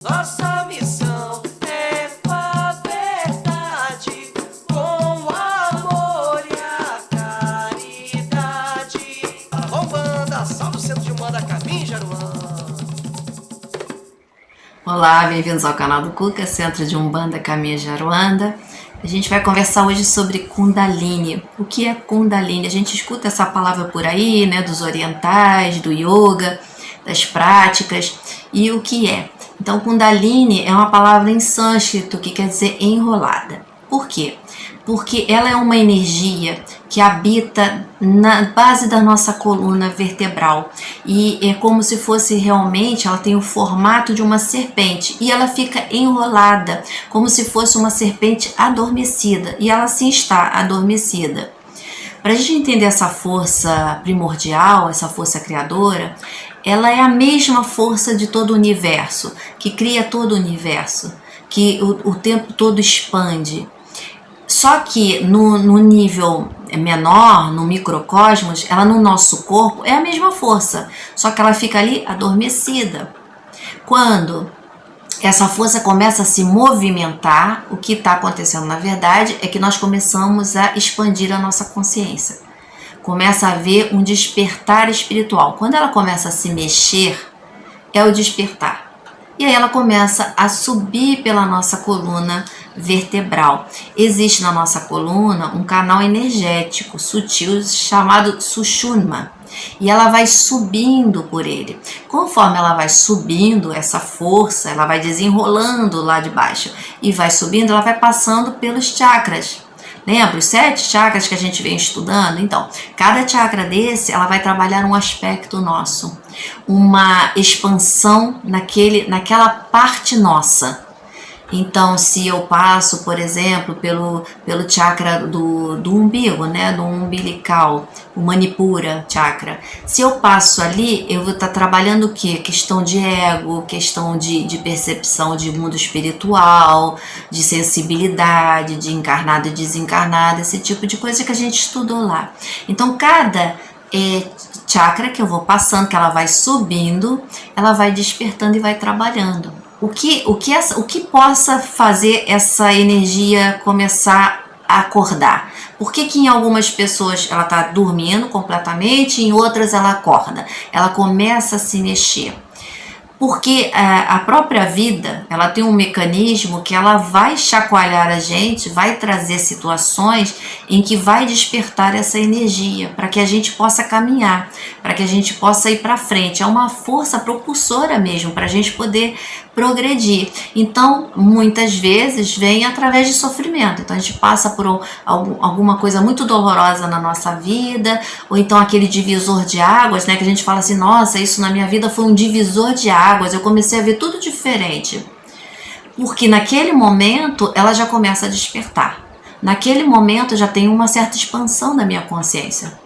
Nossa missão é com a verdade, com o amor e a caridade. Arrombanda, salve o centro de Umbanda, caminho Jaruã. Olá, bem-vindos ao canal do Cuca, Centro de Umbanda, Caminho Jaruanda. A gente vai conversar hoje sobre Kundalini. O que é Kundalini? A gente escuta essa palavra por aí, né, dos orientais, do yoga, das práticas, e o que é? Então, Kundalini é uma palavra em sânscrito que quer dizer enrolada. Por quê? Porque ela é uma energia que habita na base da nossa coluna vertebral e é como se fosse realmente, ela tem o formato de uma serpente e ela fica enrolada, como se fosse uma serpente adormecida, e ela sim está adormecida. Para a gente entender essa força primordial, essa força criadora, ela é a mesma força de todo o universo, que cria todo o universo, que o tempo todo expande. Só que no nível menor, no microcosmos, ela no nosso corpo é a mesma força, só que ela fica ali adormecida. Quando essa força começa a se movimentar, o que está acontecendo na verdade é que nós começamos a expandir a nossa consciência. Começa a haver um despertar espiritual. Quando ela começa a se mexer, é o despertar. E aí ela começa a subir pela nossa coluna vertebral. Existe na nossa coluna um canal energético sutil chamado Sushumna. E ela vai subindo por ele. Conforme ela vai subindo, essa força, ela vai desenrolando lá de baixo e vai subindo, ela vai passando pelos chakras. Lembra os 7 chakras que a gente vem estudando? Então, cada chakra desse, ela vai trabalhar um aspecto nosso, uma expansão naquela parte nossa. Então, se eu passo, por exemplo, pelo chakra do umbigo, né, do umbilical, o Manipura chakra, se eu passo ali, eu vou estar trabalhando o quê? Questão de ego, questão de percepção de mundo espiritual, de sensibilidade, de encarnado e desencarnado, esse tipo de coisa que a gente estudou lá. Então, cada chakra que eu vou passando, que ela vai subindo, ela vai despertando e vai trabalhando. O que possa fazer essa energia começar a acordar? Por que em algumas pessoas ela está dormindo completamente, em outras ela acorda? Ela começa a se mexer. Porque a própria vida, ela tem um mecanismo que ela vai chacoalhar a gente, vai trazer situações em que vai despertar essa energia, para que a gente possa caminhar, para que a gente possa ir para frente. É uma força propulsora mesmo, para a gente poder progredir. Então, muitas vezes vem através de sofrimento. Então, a gente passa por alguma coisa muito dolorosa na nossa vida, ou então aquele divisor de águas, né, que a gente fala assim, nossa, isso na minha vida foi um divisor de águas, eu comecei a ver tudo diferente. Porque naquele momento, ela já começa a despertar. Naquele momento, já tem uma certa expansão da minha consciência.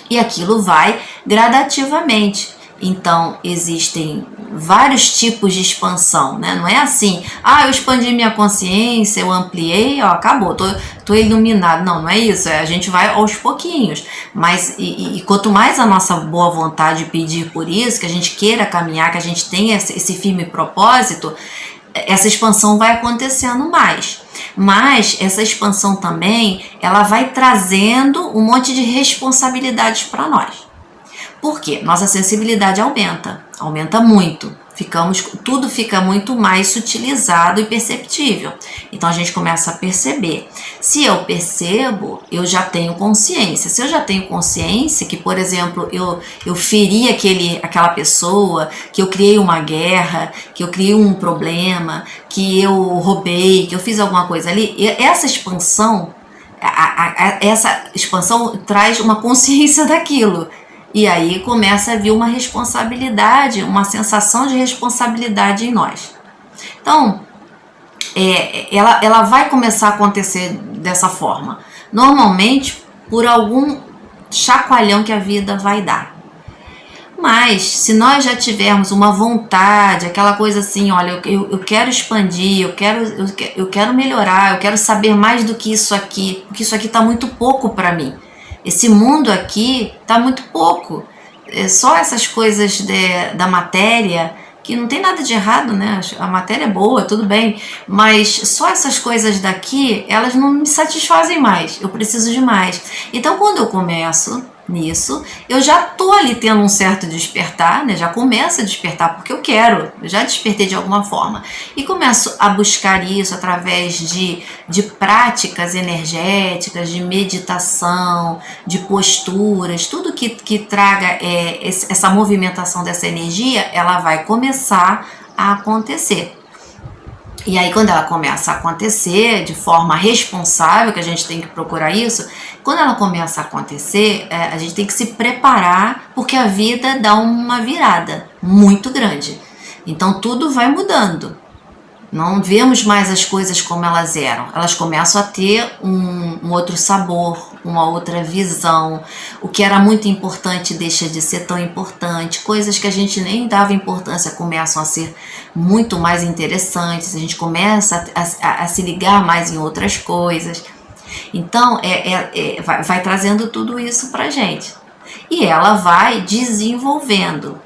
E aquilo vai gradativamente. Então, existem vários tipos de expansão, né? Não é assim, eu expandi minha consciência, eu ampliei, acabou, tô iluminado. Não é isso, a gente vai aos pouquinhos. Mas, e quanto mais a nossa boa vontade pedir por isso, que a gente queira caminhar, que a gente tenha esse firme propósito, essa expansão vai acontecendo mais. Mas essa expansão também, ela vai trazendo um monte de responsabilidades para nós. Por quê? Nossa sensibilidade aumenta muito. Tudo fica muito mais sutilizado e perceptível. Então a gente começa a perceber. Se eu percebo, eu já tenho consciência. Se eu já tenho consciência que, por exemplo, eu feri aquela pessoa, que eu criei uma guerra, que eu criei um problema, que eu roubei, que eu fiz alguma coisa ali, essa expansão traz uma consciência daquilo. E aí começa a vir uma responsabilidade, uma sensação de responsabilidade em nós. Então, ela vai começar a acontecer dessa forma. Normalmente, por algum chacoalhão que a vida vai dar. Mas, se nós já tivermos uma vontade, aquela coisa assim, olha, eu quero expandir, eu quero melhorar, eu quero saber mais do que isso aqui, porque isso aqui está muito pouco para mim. Esse mundo aqui está muito pouco. Só essas coisas da matéria que não tem nada de errado, né? A matéria é boa, tudo bem, mas só essas coisas daqui, elas não me satisfazem mais, eu preciso de mais. Então, quando eu começo nisso, eu já tô ali tendo um certo despertar, né? Já começa a despertar porque eu quero, eu já despertei de alguma forma. E começo a buscar isso através de práticas energéticas, de meditação, de posturas, tudo que traga essa movimentação dessa energia, ela vai começar a acontecer. E aí, quando ela começa a acontecer de forma responsável, que a gente tem que procurar isso, quando ela começa a acontecer, a gente tem que se preparar, porque a vida dá uma virada muito grande. Então, tudo vai mudando. Não vemos mais as coisas como elas eram. Elas começam a ter um outro sabor, uma outra visão. O que era muito importante deixa de ser tão importante. Coisas que a gente nem dava importância começam a ser muito mais interessantes. A gente começa a se ligar mais em outras coisas. Então, vai trazendo tudo isso pra gente. E ela vai desenvolvendo.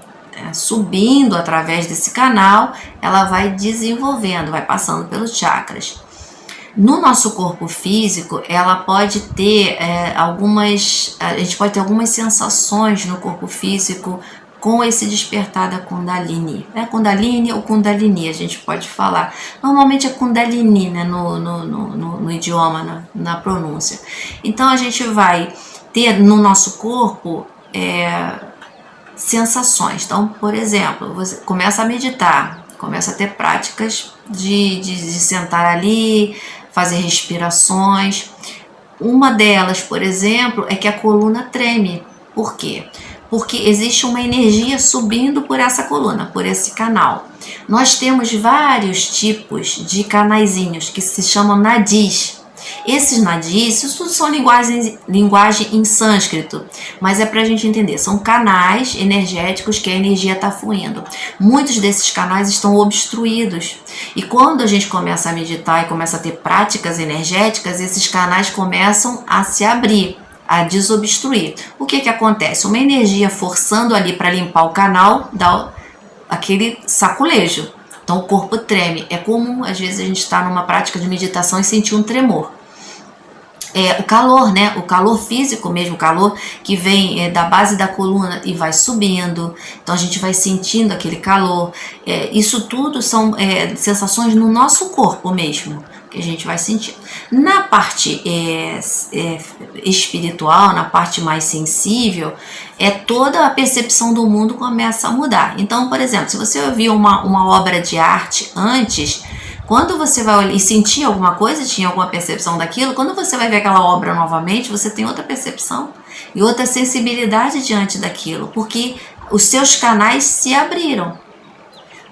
Subindo através desse canal, ela vai desenvolvendo, vai passando pelos chakras. No nosso corpo físico, ela pode ter a gente pode ter algumas sensações no corpo físico com esse despertar da Kundalini. É Kundalini ou Kundalini, a gente pode falar. Normalmente é Kundalini, né, no idioma, na pronúncia. Então a gente vai ter no nosso corpo sensações. Então, por exemplo, você começa a meditar, começa a ter práticas de sentar ali, fazer respirações. Uma delas, por exemplo, é que a coluna treme. Por quê? Porque existe uma energia subindo por essa coluna, por esse canal. Nós temos vários tipos de canaizinhos que se chamam nadis. Esses nadis, isso tudo são linguagem em sânscrito, mas é para a gente entender, são canais energéticos que a energia está fluindo. Muitos desses canais estão obstruídos, e quando a gente começa a meditar e começa a ter práticas energéticas, esses canais começam a se abrir, a desobstruir. O que acontece? Uma energia forçando ali para limpar o canal, dá aquele saculejo. Então o corpo treme. É comum, às vezes, a gente estar numa prática de meditação e sentir um tremor. O calor, né? O calor físico mesmo, o calor que vem da base da coluna e vai subindo. Então a gente vai sentindo aquele calor. Isso tudo são sensações no nosso corpo mesmo, que a gente vai sentir. Na parte espiritual, na parte mais sensível, toda a percepção do mundo começa a mudar. Então, por exemplo, se você ouvir uma obra de arte antes, quando você vai olhar e sentir alguma coisa, tinha alguma percepção daquilo, quando você vai ver aquela obra novamente, você tem outra percepção e outra sensibilidade diante daquilo, porque os seus canais se abriram.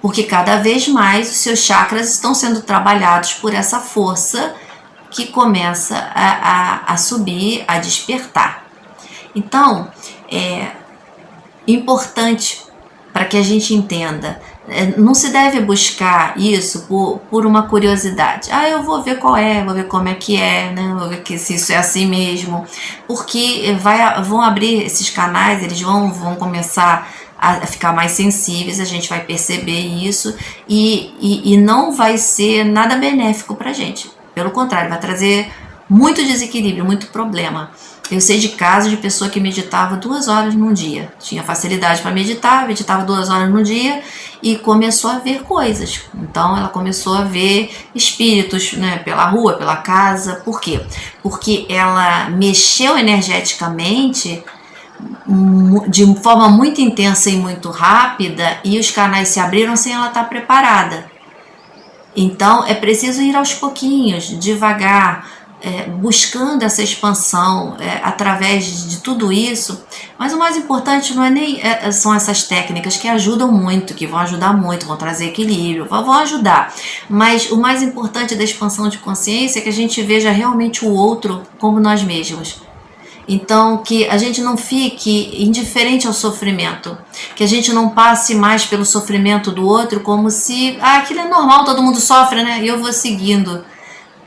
Porque cada vez mais os seus chakras estão sendo trabalhados por essa força que começa a subir, a despertar. Então, é importante para que a gente entenda, não se deve buscar isso por uma curiosidade. Eu vou ver qual vou ver como é que né? Vou ver se isso é assim mesmo. Porque vão abrir esses canais, eles vão começar a ficar mais sensíveis, a gente vai perceber isso e não vai ser nada benéfico pra gente. Pelo contrário, vai trazer muito desequilíbrio, muito problema. Eu sei de casos de pessoa que meditava 2 horas num dia. Tinha facilidade para meditar, meditava 2 horas no dia e começou a ver coisas. Então ela começou a ver espíritos, né, pela rua, pela casa. Por quê? Porque ela mexeu energeticamente de forma muito intensa e muito rápida e os canais se abriram sem ela estar preparada. Então é preciso ir aos pouquinhos, devagar, buscando essa expansão através de tudo isso. Mas o mais importante não é nem são essas técnicas que ajudam muito, que vão ajudar muito, vão trazer equilíbrio, vão ajudar. Mas o mais importante da expansão de consciência é que a gente veja realmente o outro como nós mesmos. Então, que a gente não fique indiferente ao sofrimento, que a gente não passe mais pelo sofrimento do outro como se aquilo é normal, todo mundo sofre, né? E eu vou seguindo.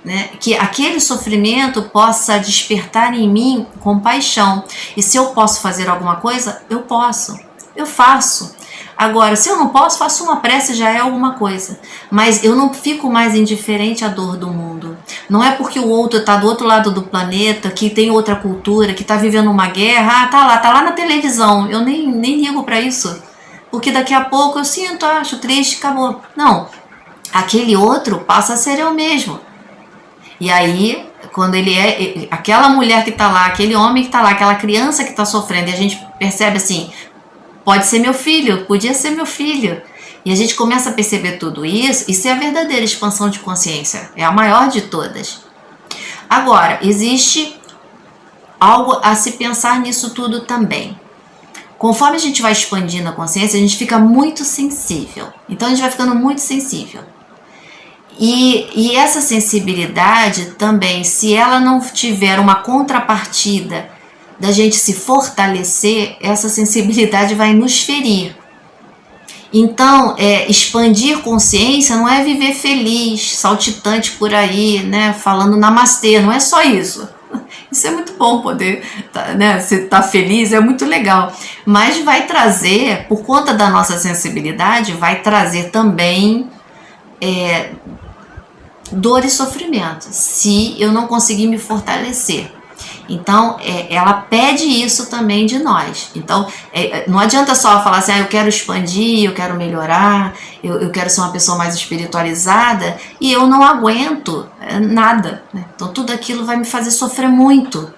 Né? Que aquele sofrimento possa despertar em mim compaixão. E se eu posso fazer alguma coisa, eu posso, eu faço. Agora, se eu não posso, faço uma prece, já é alguma coisa. Mas eu não fico mais indiferente à dor do mundo. Não é porque o outro está do outro lado do planeta, que tem outra cultura, que está vivendo uma guerra, tá lá na televisão. Eu nem ligo para isso. Porque daqui a pouco eu sinto, acho triste, acabou. Não, aquele outro passa a ser eu mesmo. E aí, quando ele é aquela mulher que está lá, aquele homem que está lá, aquela criança que está sofrendo, e a gente percebe assim, pode ser meu filho, podia ser meu filho. E a gente começa a perceber tudo isso é a verdadeira expansão de consciência, é a maior de todas. Agora, existe algo a se pensar nisso tudo também. Conforme a gente vai expandindo a consciência, a gente fica muito sensível. Então a gente vai ficando muito sensível. E essa sensibilidade também, se ela não tiver uma contrapartida da gente se fortalecer, essa sensibilidade vai nos ferir. Então, expandir consciência não é viver feliz, saltitante por aí, né, falando namastê, não é só isso. Isso é muito bom poder, né, você tá feliz, é muito legal. Mas vai trazer, por conta da nossa sensibilidade, vai trazer também dor e sofrimento, se eu não conseguir me fortalecer. Então, ela pede isso também de nós. Então, não adianta só falar assim, eu quero expandir, eu quero melhorar, eu quero ser uma pessoa mais espiritualizada, e eu não aguento nada, né? Então, tudo aquilo vai me fazer sofrer muito.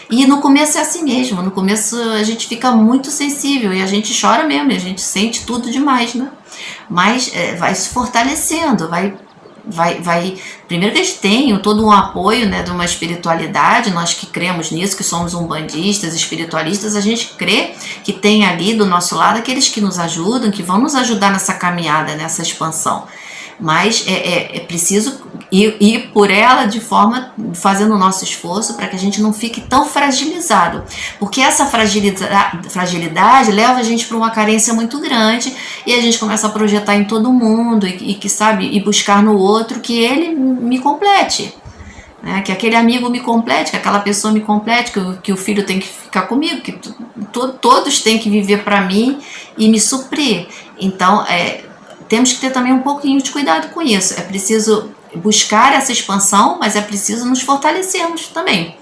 E no começo é assim mesmo, no começo a gente fica muito sensível, e a gente chora mesmo, e a gente sente tudo demais, né? Mas vai se fortalecendo, vai primeiro que eles tenham todo um apoio, né, de uma espiritualidade, nós que cremos nisso, que somos umbandistas, espiritualistas, a gente crê que tem ali do nosso lado aqueles que nos ajudam, que vão nos ajudar nessa caminhada, nessa expansão. Mas é preciso ir por ela de forma, fazendo o nosso esforço para que a gente não fique tão fragilizado. Porque essa fragilidade leva a gente para uma carência muito grande e a gente começa a projetar em todo mundo e buscar no outro que ele me complete. Né? Que aquele amigo me complete, que aquela pessoa me complete, que o filho tem que ficar comigo, que todos têm que viver para mim e me suprir. Então, temos que ter também um pouquinho de cuidado com isso. É preciso buscar essa expansão, mas é preciso nos fortalecermos também.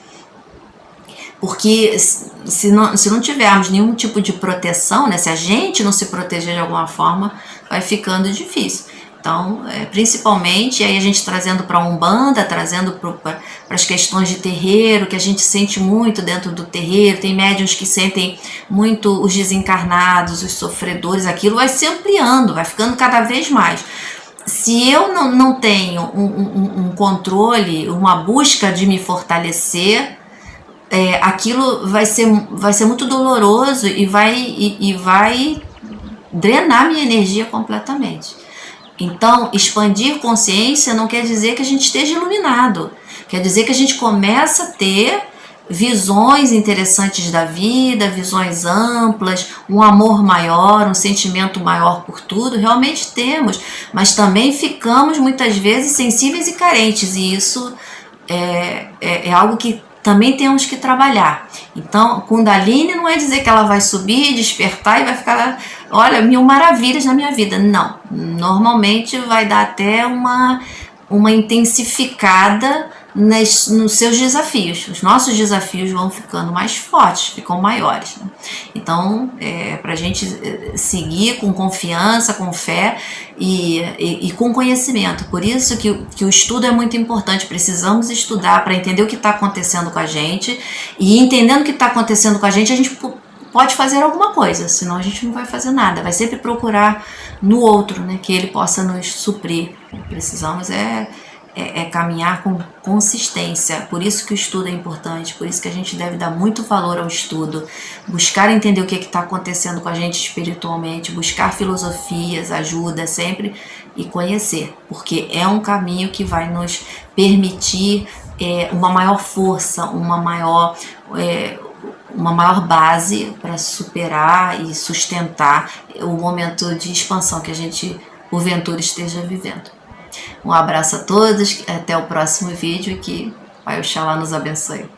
Porque se não tivermos nenhum tipo de proteção, né, se a gente não se proteger de alguma forma, vai ficando difícil. Então, principalmente, aí a gente trazendo para a Umbanda, trazendo para as questões de terreiro, que a gente sente muito dentro do terreiro, tem médiuns que sentem muito os desencarnados, os sofredores, aquilo vai se ampliando, vai ficando cada vez mais. Se eu não tenho um controle, uma busca de me fortalecer, aquilo vai ser muito doloroso e vai drenar minha energia completamente. Então, expandir consciência não quer dizer que a gente esteja iluminado. Quer dizer que a gente começa a ter visões interessantes da vida, visões amplas, um amor maior, um sentimento maior por tudo. Realmente temos, mas também ficamos muitas vezes sensíveis e carentes. E isso é algo que também temos que trabalhar. Então, Kundalini não é dizer que ela vai subir, despertar e vai ficar, olha, 1000 maravilhas na minha vida. Não. Normalmente vai dar até uma intensificada nos seus desafios. Os nossos desafios vão ficando mais fortes, ficam maiores. Né? Então, para a gente seguir com confiança, com fé e com conhecimento. Por isso que o estudo é muito importante. Precisamos estudar para entender o que está acontecendo com a gente. E entendendo o que está acontecendo com a gente pode fazer alguma coisa, senão a gente não vai fazer nada. Vai sempre procurar no outro, né, que ele possa nos suprir. Precisamos caminhar com consistência. Por isso que o estudo é importante, por isso que a gente deve dar muito valor ao estudo, buscar entender o que está acontecendo com a gente espiritualmente, buscar filosofias, ajuda sempre e conhecer, porque é um caminho que vai nos permitir uma maior força, uma maior base para superar e sustentar o momento de expansão que a gente, porventura, esteja vivendo. Um abraço a todos, até o próximo vídeo e que Pai Oxalá nos abençoe.